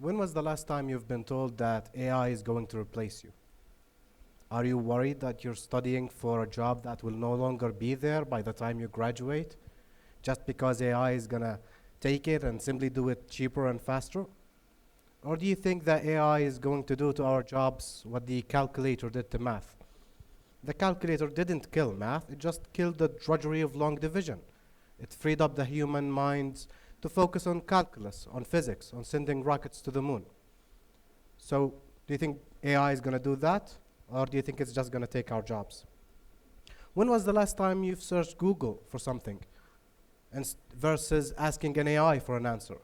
When was the last time you've been told that AI is going to replace you? Are you worried that you're studying for a job that will no longer be there by the time you graduate, just because AI is going to take it and simply do it cheaper and faster? Or do you think that AI is going to do to our jobs what the calculator did to math? The calculator didn't kill math, it just killed the drudgery of long division. It freed up the human minds to focus on calculus, on physics, on sending rockets to the moon. So, do you think AI is going to do that? Or do you think it's just going to take our jobs? When was the last time you've searched Google for something versus asking an AI for an answer?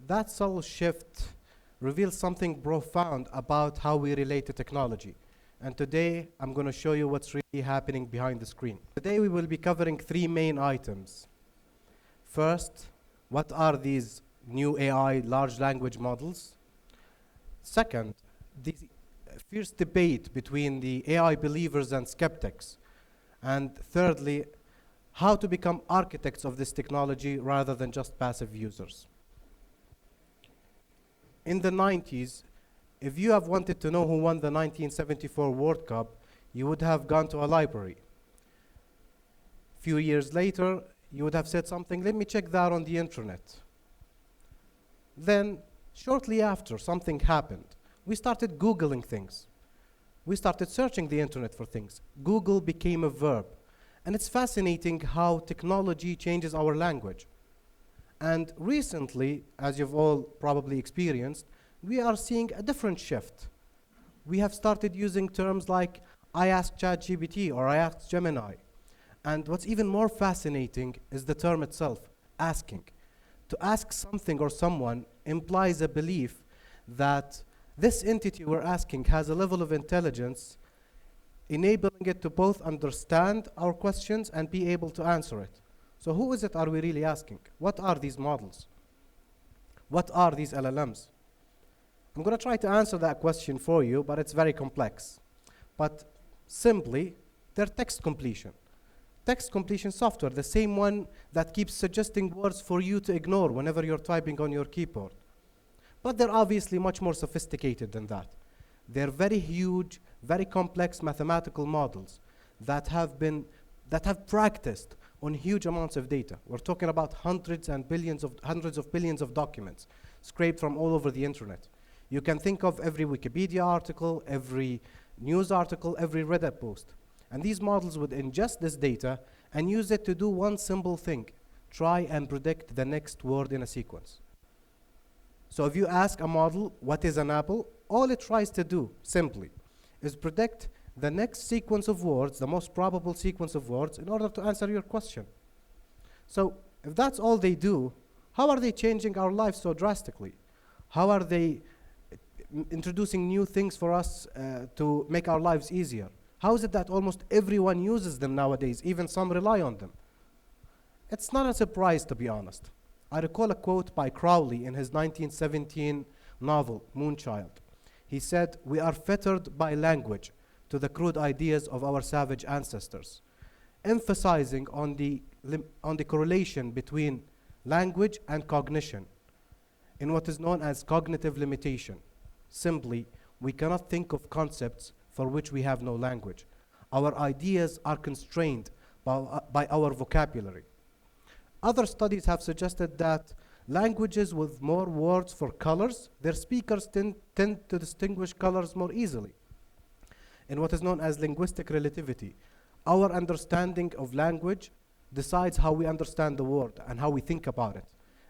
That subtle shift reveals something profound about how we relate to technology. And today, I'm going to show you what's really happening behind the screen. Today, we will be covering three main items. First, what are these new AI large language models? Second, the fierce debate between the AI believers and skeptics. And thirdly, how to become architects of this technology rather than just passive users. In the 90s, if you have wanted to know who won the 1974 World Cup, you would have gone to a library. A few years later, you would have said something, let me check that on the internet. Then, shortly after, something happened. We started Googling things. We started searching the internet for things. Google became a verb. And it's fascinating how technology changes our language. And recently, as you've all probably experienced, we are seeing a different shift. We have started using terms like, I asked ChatGPT or I asked Gemini. And what's even more fascinating is the term itself, asking. To ask something or someone implies a belief that this entity we're asking has a level of intelligence enabling it to both understand our questions and be able to answer it. So who is it are we really asking? What are these models? What are these LLMs? I'm going to try to answer that question for you, but it's very complex. But simply, they're text completion. Text completion software, the same one that keeps suggesting words for you to ignore whenever you're typing on your keyboard. But they're obviously much more sophisticated than that. They're very huge, very complex mathematical models that have practiced on huge amounts of data. We're talking about hundreds of billions of documents scraped from all over the internet. You can think of every Wikipedia article, every news article, every Reddit post. And these models would ingest this data and use it to do one simple thing, try and predict the next word in a sequence. So if you ask a model, what is an apple? All it tries to do, simply, is predict the next sequence of words, the most probable sequence of words, in order to answer your question. So if that's all they do, how are they changing our lives so drastically? How are they introducing new things for us to make our lives easier? How is it that almost everyone uses them nowadays, even some rely on them? It's not a surprise, to be honest. I recall a quote by Crowley in his 1917 novel, Moonchild. He said, "We are fettered by language to the crude ideas of our savage ancestors," emphasizing on the correlation between language and cognition in what is known as cognitive limitation. Simply, we cannot think of concepts for which we have no language. Our ideas are constrained by our vocabulary. Other studies have suggested that languages with more words for colors, their speakers tend to distinguish colors more easily. In what is known as linguistic relativity, our understanding of language decides how we understand the world and how we think about it.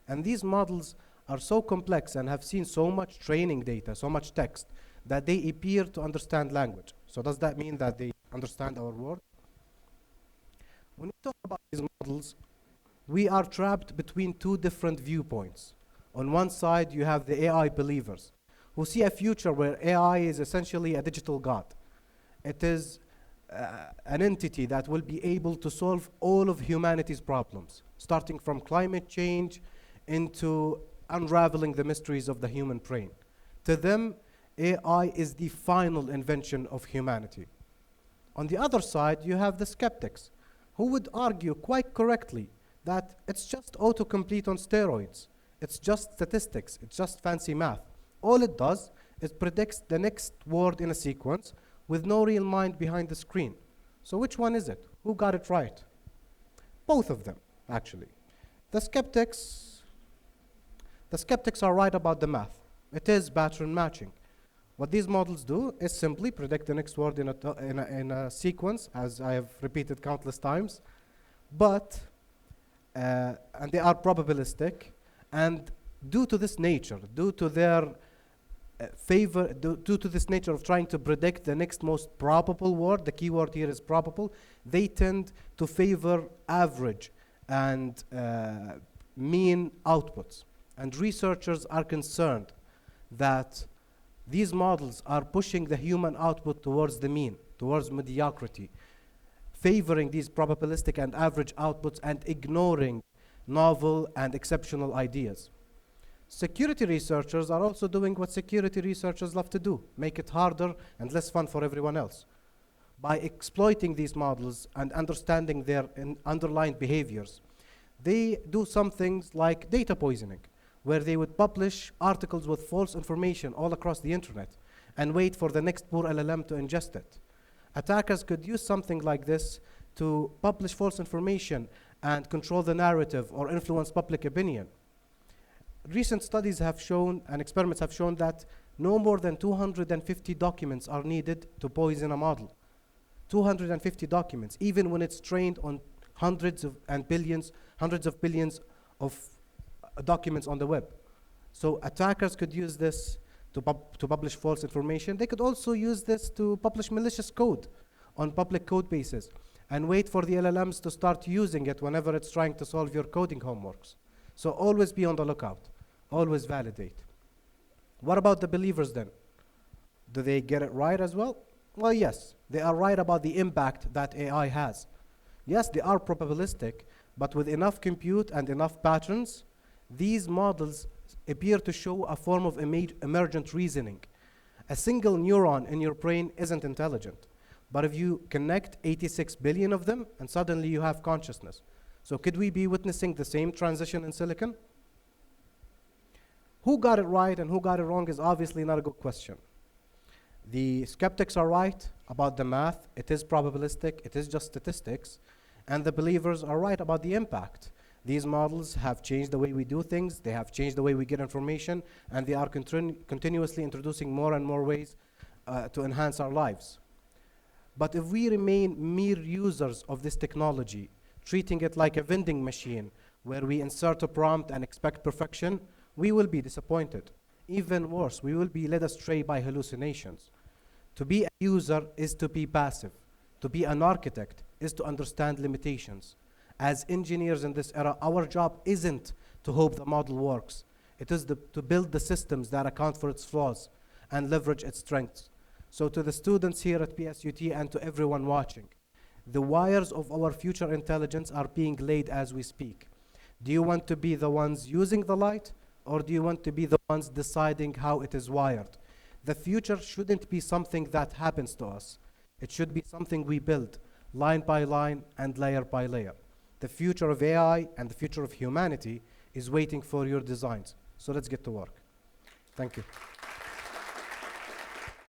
And these models are so complex and have seen so much training data, so much text, that they appear to understand language. So does that mean that they understand our world? When we talk about these models, we are trapped between two different viewpoints. On one side, you have the AI believers, who see a future where AI is essentially a digital god. It is an entity that will be able to solve all of humanity's problems, starting from climate change into unraveling the mysteries of the human brain. To them, AI is the final invention of humanity. On the other side, you have the skeptics, who would argue quite correctly that it's just autocomplete on steroids. It's just statistics. It's just fancy math. All it does is predicts the next word in a sequence with no real mind behind the screen. So which one is it? Who got it right? Both of them, actually. The skeptics are right about the math. It is pattern matching. What these models do is simply predict the next word in a sequence, as I have repeated countless times, but and they are probabilistic, and due to this nature, due to their due to this nature of trying to predict the next most probable word, the key word here is probable, they tend to favor average and mean outputs. And researchers are concerned that these models are pushing the human output towards the mean, towards mediocrity, favoring these probabilistic and average outputs and ignoring novel and exceptional ideas. Security researchers are also doing what security researchers love to do, make it harder and less fun for everyone else. By exploiting these models and understanding their underlying behaviors, they do some things like data poisoning, where they would publish articles with false information all across the internet and wait for the next poor LLM to ingest it. Attackers could use something like this to publish false information and control the narrative or influence public opinion. Recent studies have shown, and experiments have shown, that no more than 250 documents are needed to poison a model. 250 documents, even when it's trained on hundreds of billions of documents on the web. So attackers could use this to publish false information. They could also use this to publish malicious code on public code bases and wait for the LLMs to start using it whenever it's trying to solve your coding homeworks. So always be on the lookout. Always validate. What about the believers then? Do they get it right as well? Well, yes. They are right about the impact that AI has. Yes, they are probabilistic, but with enough compute and enough patterns, these models appear to show a form of emergent reasoning. A single neuron in your brain isn't intelligent, but if you connect 86 billion of them, and suddenly you have consciousness. So could we be witnessing the same transition in silicon? Who got it right and who got it wrong is obviously not a good question. The skeptics are right about the math. It is probabilistic. It is just statistics. And the believers are right about the impact. These models have changed the way we do things. They have changed the way we get information. And they are continuously introducing more and more ways to enhance our lives. But if we remain mere users of this technology, treating it like a vending machine where we insert a prompt and expect perfection, we will be disappointed. Even worse, we will be led astray by hallucinations. To be a user is to be passive. To be an architect is to understand limitations. As engineers in this era, our job isn't to hope the model works. It is to build the systems that account for its flaws and leverage its strengths. So to the students here at PSUT and to everyone watching, the wires of our future intelligence are being laid as we speak. Do you want to be the ones using the light, or do you want to be the ones deciding how it is wired? The future shouldn't be something that happens to us. It should be something we build, line by line and layer by layer. The future of AI and the future of humanity is waiting for your designs. So let's get to work. Thank you.